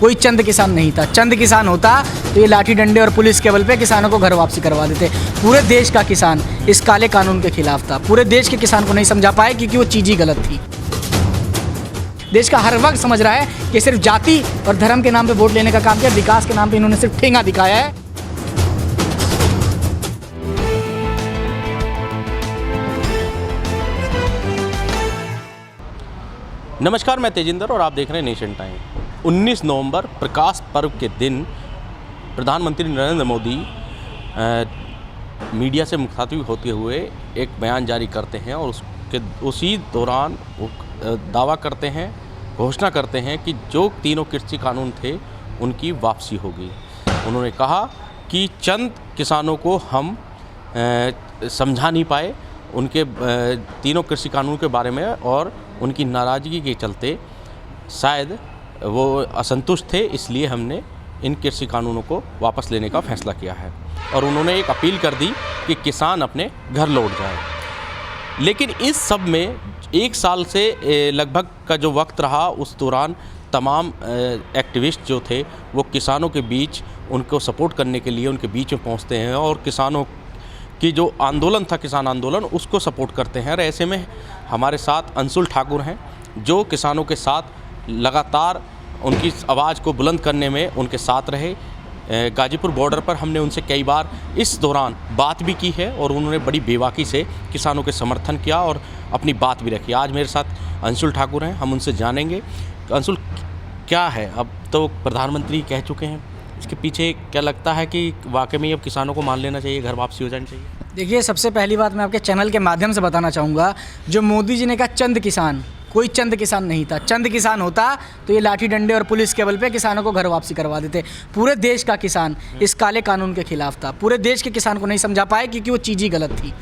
कोई चंद किसान नहीं था। चंद किसान होता तो ये लाठी डंडे और पुलिस के बल पे किसानों को घर वापसी करवा देते। पूरे देश का किसान इस काले कानून के खिलाफ था। पूरे देश के किसान को नहीं समझा पाए क्योंकि वो चीज़ ही गलत थी। देश का हर वर्ग समझ रहा है कि सिर्फ जाति और धर्म के नाम पे वोट लेने का काम किया, विकास के नाम पे इन्होंने सिर्फ ठेंगा दिखाया है। नमस्कार, मैं तेजिंदर और आप देख रहे हैं नेशन टाइम। 19 नवंबर प्रकाश पर्व के दिन प्रधानमंत्री नरेंद्र मोदी मीडिया से मुखातिब होते हुए एक बयान जारी करते हैं और उसी दौरान वो दावा करते हैं, घोषणा करते हैं कि जो तीनों कृषि कानून थे उनकी वापसी होगी। उन्होंने कहा कि चंद किसानों को हम समझा नहीं पाए उनके तीनों कृषि कानून के बारे में, और उनकी नाराज़गी के चलते शायद वो असंतुष्ट थे, इसलिए हमने इन कृषि कानूनों को वापस लेने का फैसला किया है। और उन्होंने एक अपील कर दी कि किसान अपने घर लौट जाए। लेकिन इस सब में एक साल से लगभग का जो वक्त रहा, उस दौरान तमाम एक्टिविस्ट जो थे वो किसानों के बीच उनको सपोर्ट करने के लिए उनके बीच में पहुंचते हैं और किसानों की जो आंदोलन था, किसान आंदोलन, उसको सपोर्ट करते हैं। और ऐसे में हमारे साथ अंशुल ठाकुर हैं जो किसानों के साथ लगातार उनकी आवाज़ को बुलंद करने में उनके साथ रहे। गाजीपुर बॉर्डर पर हमने उनसे कई बार इस दौरान बात भी की है और उन्होंने बड़ी बेबाकी से किसानों के समर्थन किया और अपनी बात भी रखी। आज मेरे साथ अंशुल ठाकुर हैं, हम उनसे जानेंगे। अंशुल, क्या है, अब तो प्रधानमंत्री कह चुके हैं, इसके पीछे क्या लगता है कि वाकई में अब किसानों को मान लेना चाहिए, घर वापसी हो जानी चाहिए? देखिए, सबसे पहली बात मैं आपके चैनल के माध्यम से बताना चाहूँगा, जो मोदी जी ने कहा चंद किसान, कोई चंद किसान नहीं था। चंद किसान होता तो ये लाठी डंडे और पुलिस के बल पे किसानों को घर वापसी करवा देते। पूरे देश का किसान इस काले कानून के खिलाफ था। पूरे देश के किसान को नहीं समझा पाए क्योंकि वो चीज़ ही गलत थी।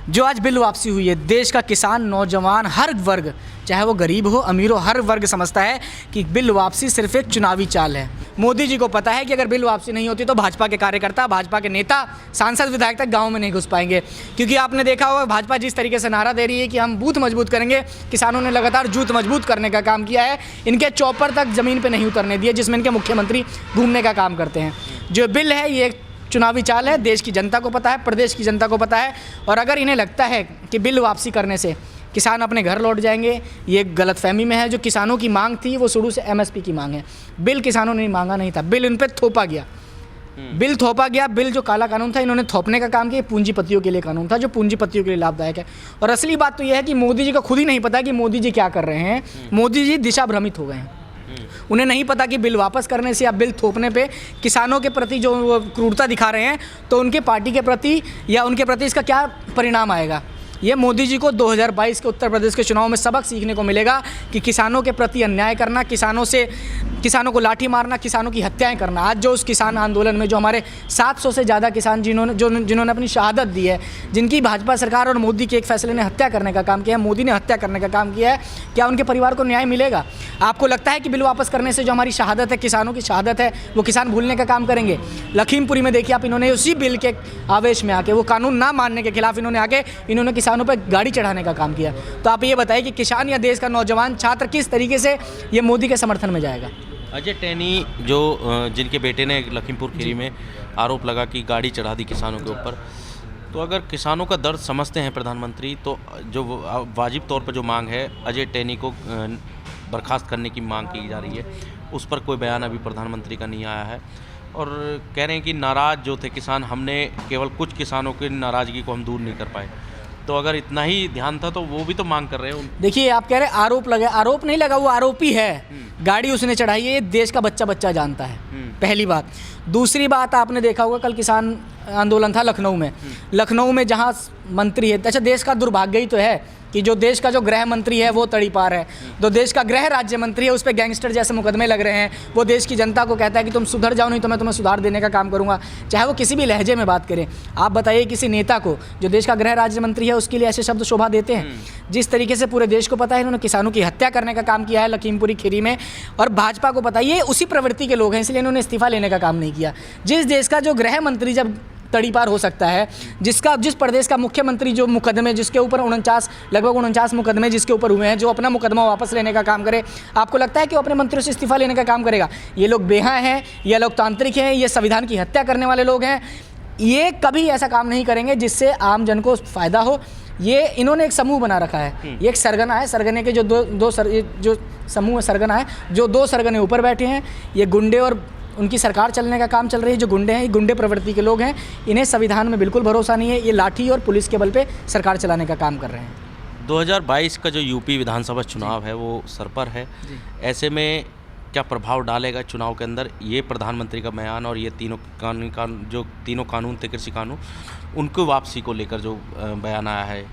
जो आज बिल वापसी हुई है, देश का किसान, नौजवान, हर वर्ग, चाहे वो गरीब हो अमीर हो, हर वर्ग समझता है कि बिल वापसी सिर्फ एक चुनावी चाल है। मोदी जी को पता है कि अगर बिल वापसी नहीं होती तो भाजपा के कार्यकर्ता, भाजपा के नेता, सांसद, विधायक तक गांव में नहीं घुस पाएंगे। क्योंकि आपने देखा होगा भाजपा जिस तरीके से नारा दे रही है कि हम बूथ मजबूत करेंगे, किसानों ने लगातार जूथ मजबूत करने का काम किया है। इनके चौपर तक ज़मीन पर नहीं उतरने दिए जिसमें इनके मुख्यमंत्री घूमने का काम करते हैं। जो बिल है ये चुनावी चाल है, देश की जनता को पता है, प्रदेश की जनता को पता है। और अगर इन्हें लगता है कि बिल वापसी करने से किसान अपने घर लौट जाएंगे, ये गलतफहमी में है। जो किसानों की मांग थी वो शुरू से एमएसपी की मांग है। बिल किसानों ने मांगा नहीं था, बिल इन पर थोपा गया। बिल थोपा गया। बिल जो काला कानून था इन्होंने थोपने का काम किया। पूंजीपतियों के लिए कानून था जो पूंजीपतियों के लिए लाभदायक है। और असली बात तो यह है कि मोदी जी को खुद ही नहीं पता कि मोदी जी क्या कर रहे हैं। मोदी जी दिशा भ्रमित हो गए हैं। उन्हें नहीं पता कि बिल वापस करने से या बिल थोपने पे किसानों के प्रति जो वो क्रूरता दिखा रहे हैं तो उनके पार्टी के प्रति या उनके प्रति इसका क्या परिणाम आएगा। ये मोदी जी को 2022 के उत्तर प्रदेश के चुनाव में सबक सीखने को मिलेगा कि किसानों के प्रति अन्याय करना, किसानों को लाठी मारना, किसानों की हत्याएं करना। आज जो उस किसान आंदोलन में जो हमारे 700 से ज़्यादा किसान जिन्होंने अपनी शहादत दी है, जिनकी भाजपा सरकार और मोदी के एक फैसले ने हत्या करने का काम किया है, मोदी ने हत्या करने का काम किया है, क्या उनके परिवार को न्याय मिलेगा? आपको लगता है कि बिल वापस करने से जो हमारी शहादत है, किसानों की शहादत है, वो किसान भूलने का काम करेंगे? लखीमपुरी में देखिए आप, इन्होंने उसी बिल के आवेश में आके, वो कानून ना मानने के खिलाफ इन्होंने किसानों पर गाड़ी चढ़ाने का काम किया। तो आप ये बताइए कि किसान या देश का नौजवान छात्र किस तरीके से ये मोदी के समर्थन में जाएगा? अजय टैनी जो जिनके बेटे ने लखीमपुर खीरी में आरोप लगा कि गाड़ी चढ़ा दी किसानों के ऊपर, तो अगर किसानों का दर्द समझते हैं प्रधानमंत्री, तो जो वाजिब तौर पर जो मांग है अजय टैनी को बर्खास्त करने की मांग की जा रही है, उस पर कोई बयान अभी प्रधानमंत्री का नहीं आया है। और कह रहे हैं कि नाराज़ जो थे किसान, हमने केवल कुछ किसानों की नाराज़गी को हम दूर नहीं कर पाए। तो अगर इतना ही ध्यान था तो वो भी तो मांग कर रहे हैं। देखिए, आप कह रहे हैं आरोप लगा, आरोप नहीं लगा, वो आरोपी है। गाड़ी उसने चढ़ाई है, ये देश का बच्चा जानता है, पहली बात। दूसरी बात, आपने देखा होगा कल किसान आंदोलन था लखनऊ में जहाँ मंत्री है, अच्छा देश का दुर्भाग्य ही तो है कि जो देश का जो गृह मंत्री है वो तड़ीपार है। जो देश का गृह राज्य मंत्री है उस पर गैंगस्टर जैसे मुकदमे लग रहे हैं। वो देश की जनता को कहता है कि तुम सुधर जाओ, नहीं तो मैं तुम्हें सुधार देने का काम करूंगा, चाहे वो किसी भी लहजे में बात करें। आप बताइए किसी नेता को जो देश का गृह राज्य मंत्री है उसके लिए ऐसे शब्द शोभा देते हैं? जिस तरीके से पूरे देश को पता है इन्होंने किसानों की हत्या करने का काम किया है लखीमपुरी खीरी में, और भाजपा को पता है ये उसी प्रवृत्ति के लोग हैं, इसलिए इन्होंने इस्तीफा लेने का काम नहीं किया। जिस देश का जो गृह मंत्री जब तड़ीपार हो सकता है, जिस प्रदेश का मुख्यमंत्री जो मुकदमे जिसके ऊपर लगभग 49 मुकदमे जिसके ऊपर हुए हैं, जो अपना मुकदमा वापस लेने का काम करे, आपको लगता है कि वो अपने मंत्रियों से इस्तीफा लेने का काम करेगा? ये लोग बेहा हैं, ये लोकतांत्रिक हैं, ये संविधान की हत्या करने वाले लोग हैं। ये कभी ऐसा काम नहीं करेंगे जिससे आम जन को फ़ायदा हो। ये इन्होंने एक समूह बना रखा है, ये एक सरगना है, सरगने के जो जो समूह है सरगना है, जो 2 सरगने ऊपर बैठे हैं, ये गुंडे और उनकी सरकार चलने का काम चल रही है। जो गुंडे हैं, ये गुंडे प्रवृत्ति के लोग हैं, इन्हें संविधान में बिल्कुल भरोसा नहीं है, ये लाठी और पुलिस के बल पे सरकार चलाने का काम कर रहे हैं। 2022 का जो यूपी विधानसभा चुनाव है वो सर पर है, ऐसे में क्या प्रभाव डालेगा चुनाव के अंदर ये प्रधानमंत्री का बयान और ये तीनों कानून थे कृषि कानून, उनको वापसी को लेकर जो बयान आया है?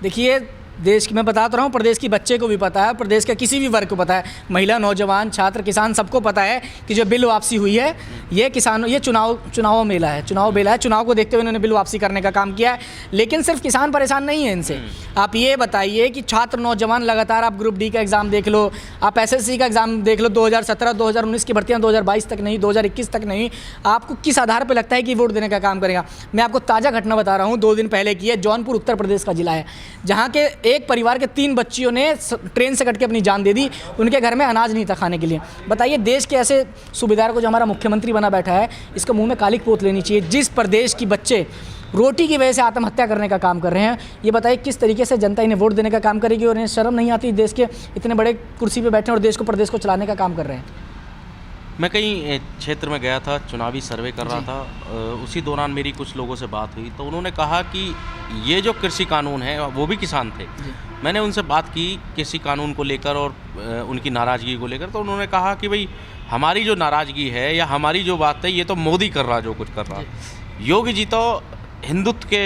देखिए, देश की मैं बताता रहा हूँ, प्रदेश की बच्चे को भी पता है, प्रदेश के किसी भी वर्ग को पता है, महिला, नौजवान, छात्र, किसान, सबको पता है कि जो बिल वापसी हुई है ये चुनाव मेला है, चुनाव को देखते हुए इन्होंने बिल वापसी करने का काम किया है। लेकिन सिर्फ किसान परेशान नहीं है इनसे। आप ये बताइए कि छात्र, नौजवान लगातार, आप ग्रुप डी का एग्ज़ाम देख लो, आप SSC का एग्ज़ाम देख लो, 2017, 2019 की भर्तियाँ 2022 तक नहीं, 2021 तक नहीं, आपको किस आधार पर लगता है कि वोट देने का काम करेगा? मैं आपको ताज़ा घटना बता रहा हूँ, 2 दिन पहले की है। जौनपुर उत्तर प्रदेश का जिला है, जहाँ के एक परिवार के 3 बच्चियों ने ट्रेन से कट के अपनी जान दे दी। उनके घर में अनाज नहीं था खाने के लिए। बताइए, देश के ऐसे सूबेदार को जो हमारा मुख्यमंत्री बना बैठा है, इसको मुंह में कालिक पोत लेनी चाहिए। जिस प्रदेश की बच्चे रोटी की वजह से आत्महत्या करने का काम कर रहे हैं, ये बताइए किस तरीके से जनता इन्हें वोट देने का काम करेगी? और इन्हें शर्म नहीं आती? देश के इतने बड़े कुर्सी पे बैठे और देश को प्रदेश को चलाने का काम कर रहे हैं। मैं कहीं क्षेत्र में गया था, चुनावी सर्वे कर रहा था, उसी दौरान मेरी कुछ लोगों से बात हुई, तो उन्होंने कहा कि ये जो कृषि कानून है, वो भी किसान थे। मैंने उनसे बात की कृषि कानून को लेकर और उनकी नाराज़गी को लेकर, तो उन्होंने कहा कि भाई हमारी जो नाराज़गी है या हमारी जो बात है, ये तो मोदी कर रहा जो कुछ कर रहा, योगी जी तो हिंदुत्व के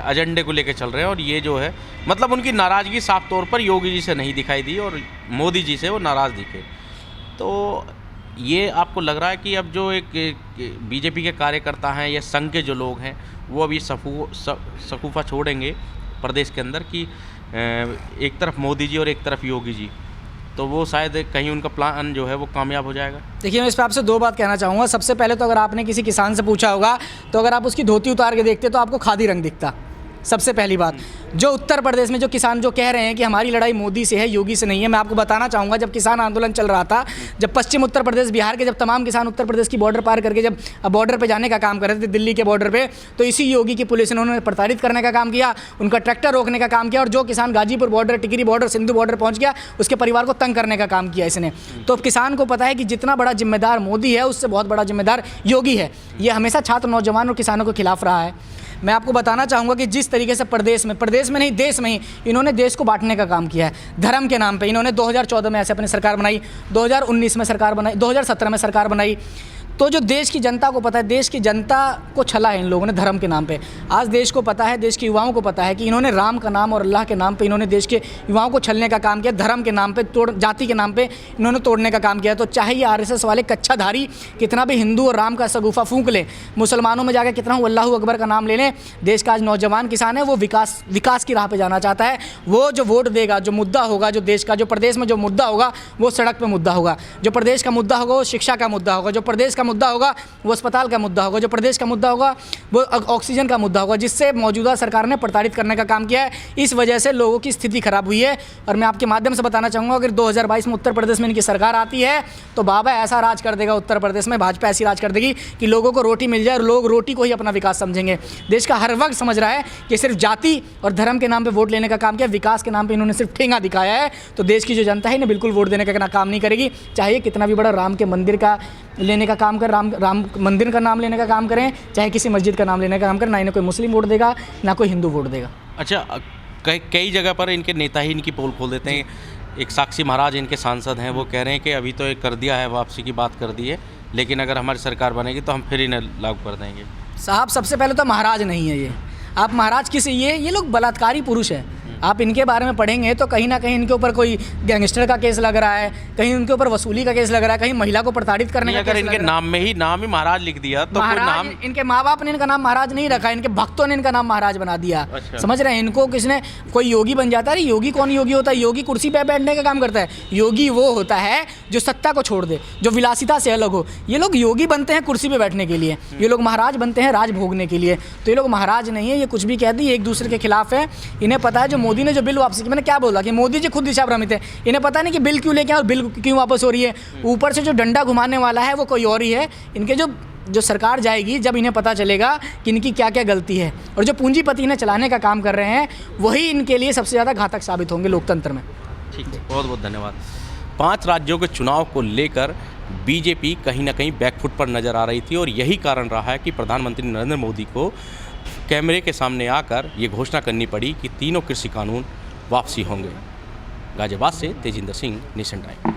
एजेंडे को लेकर चल रहे हैं। और ये जो है, मतलब उनकी नाराज़गी साफ तौर पर योगी जी से नहीं दिखाई दी और मोदी जी से वो नाराज़ दिखे। तो ये आपको लग रहा है कि अब जो एक बीजेपी के कार्यकर्ता हैं या संघ के जो लोग हैं, वो अभी शकूफा छोड़ेंगे प्रदेश के अंदर कि एक तरफ मोदी जी और एक तरफ योगी जी, तो वो शायद कहीं उनका प्लान जो है वो कामयाब हो जाएगा? देखिए, मैं इस पर आपसे 2 बात कहना चाहूँगा। सबसे पहले तो अगर आपने किसी किसान से पूछा होगा, तो अगर आप उसकी धोती उतार के देखते तो आपको खादी रंग दिखता। सबसे पहली बात, जो उत्तर प्रदेश में जो किसान जो कह रहे हैं कि हमारी लड़ाई मोदी से है, योगी से नहीं है, मैं आपको बताना चाहूँगा, जब किसान आंदोलन चल रहा था, जब पश्चिम उत्तर प्रदेश, बिहार के जब तमाम किसान उत्तर प्रदेश की बॉर्डर पार करके जब बॉर्डर पे जाने का काम कर रहे थे, दिल्ली के बॉर्डर पे, तो इसी योगी की पुलिस ने उन्होंने प्रताड़ित करने का काम किया, उनका ट्रैक्टर रोकने का काम किया, और जो किसान गाजीपुर बॉर्डर, टिकरी बॉर्डर, सिंधु बॉर्डर पहुँच गया, उसके परिवार को तंग करने का काम किया इसने। तो किसान को पता है कि जितना बड़ा जिम्मेदार मोदी है, उससे बहुत बड़ा जिम्मेदार योगी है। ये हमेशा छात्र, नौजवान और किसानों के खिलाफ रहा है। मैं आपको बताना चाहूँगा कि जिस तरीके से प्रदेश में नहीं, देश में ही इन्होंने देश को बांटने का काम किया है धर्म के नाम पे। इन्होंने 2014 में ऐसे अपनी सरकार बनाई, 2019 में सरकार बनाई, 2017 में सरकार बनाई। तो जो देश की जनता को पता है, देश की जनता को छला है इन लोगों ने धर्म के नाम पे। आज देश को पता है, देश के युवाओं को पता है कि इन्होंने राम का नाम और अल्लाह के नाम पे इन्होंने देश के युवाओं को छलने का काम किया, धर्म के नाम पे, जाति के नाम पे इन्होंने तोड़ने का काम किया। तो चाहे ये RSS वाले कच्छाधारी कितना भी हिंदू और राम का सगुफा फूंक ले, मुसलमानों में जाकर कितना अल्लाह अकबर का नाम ले लें, देश का आज नौजवान किसान है, वो विकास की राह पर जाना चाहता है। वो जो वोट देगा, जो मुद्दा होगा, जो देश का, जो प्रदेश में जो मुद्दा होगा, वो सड़क पर मुद्दा होगा। जो प्रदेश का मुद्दा होगा वो शिक्षा का मुद्दा होगा। जो प्रदेश का मुद्दा होगा वो अस्पताल का मुद्दा होगा। जो प्रदेश का मुद्दा होगा वो ऑक्सीजन का मुद्दा होगा, जिससे मौजूदा सरकार ने प्रताड़ित करने का काम किया है। इस वजह से लोगों की स्थिति खराब हुई है। और मैं आपके माध्यम से बताना चाहूँगा, अगर 2022 में उत्तर प्रदेश में इनकी सरकार आती है तो बाबा ऐसा राज कर देगा उत्तर प्रदेश में, भाजपा ऐसी राज कर देगी कि लोगों को रोटी मिल जाए और लोग रोटी को ही अपना विकास समझेंगे। देश का हर वर्ग समझ रहा है कि सिर्फ जाति और धर्म के नाम पर वोट लेने का काम किया, विकास के नाम पर इन्होंने सिर्फ ठेंगा दिखाया है। तो देश की जो जनता है इन्हें बिल्कुल वोट देने का काम नहीं करेगी, चाहे कितना भी बड़ा राम के मंदिर का लेने का काम कर, राम मंदिर का नाम लेने का काम करें, चाहे किसी मस्जिद का नाम लेने का काम करें, ना इन्हें कोई मुस्लिम वोट देगा, ना कोई हिंदू वोट देगा। अच्छा, कई जगह पर इनके नेता ही इनकी पोल खोल देते हैं। एक साक्षी महाराज इनके सांसद हैं, वो कह रहे हैं कि अभी तो एक कर दिया है, वापसी की बात कर दी है, लेकिन अगर हमारी सरकार बनेगी तो हम फिर इन्हें लागू कर देंगे। साहब, सबसे पहले तो महाराज नहीं है ये। आप महाराज किस, ये लोग बलात्कारी पुरुष हैं। आप इनके बारे में पढ़ेंगे तो कहीं ना कहीं इनके ऊपर कोई गैंगस्टर का केस लग रहा है, कहीं उनके ऊपर वसूली का केस लग रहा है, कहीं महिला को प्रताड़ित करने का अगर केस इनके लग रहा है। नाम में ही महाराज लिख दिया तो कोई महाराज, नाम इनके माँ बाप ने इनका नाम महाराज नहीं रखा, इनके भक्तों ने इनका नाम महाराज बना दिया। अच्छा। समझ रहे हैं? इनको किसने, कोई योगी बन जाता है। योगी कौन योगी होता है? योगी कुर्सी पे बैठने का काम करता है। योगी वो होता है जो सत्ता को छोड़ दे, जो विलासिता से अलग हो। ये लोग योगी बनते हैं कुर्सी पे बैठने के लिए, ये लोग महाराज बनते हैं राज भोगने के लिए। तो ये लोग महाराज नहीं है, ये कुछ भी कह दी, एक दूसरे के खिलाफ है। इन्हें पता है जो मोदी ने जो बिल वापसी की, मैंने क्या बोला कि मोदी जी खुद दिशा भ्रमित है। इन्हें पता नहीं कि बिल क्यों लेके आए और बिल क्यों वापस हो रही है। ऊपर से जो डंडा घुमाने वाला है वो कोई और ही है। इनके जो सरकार जाएगी, जब इन्हें पता चलेगा कि इनकी क्या क्या गलती है और जो पूंजीपति इन्हें चलाने का काम कर रहे हैं, वही इनके लिए सबसे ज़्यादा घातक साबित होंगे लोकतंत्र में। ठीक है, बहुत बहुत धन्यवाद। 5 राज्यों के चुनाव को लेकर बीजेपी कहीं ना कहीं बैकफुट पर नजर आ रही थी और यही कारण रहा है कि प्रधानमंत्री नरेंद्र मोदी को कैमरे के सामने आकर ये घोषणा करनी पड़ी कि तीनों कृषि कानून वापसी होंगे। गाजियाबाद से तेजिंदर सिंह, नेशन टाइम।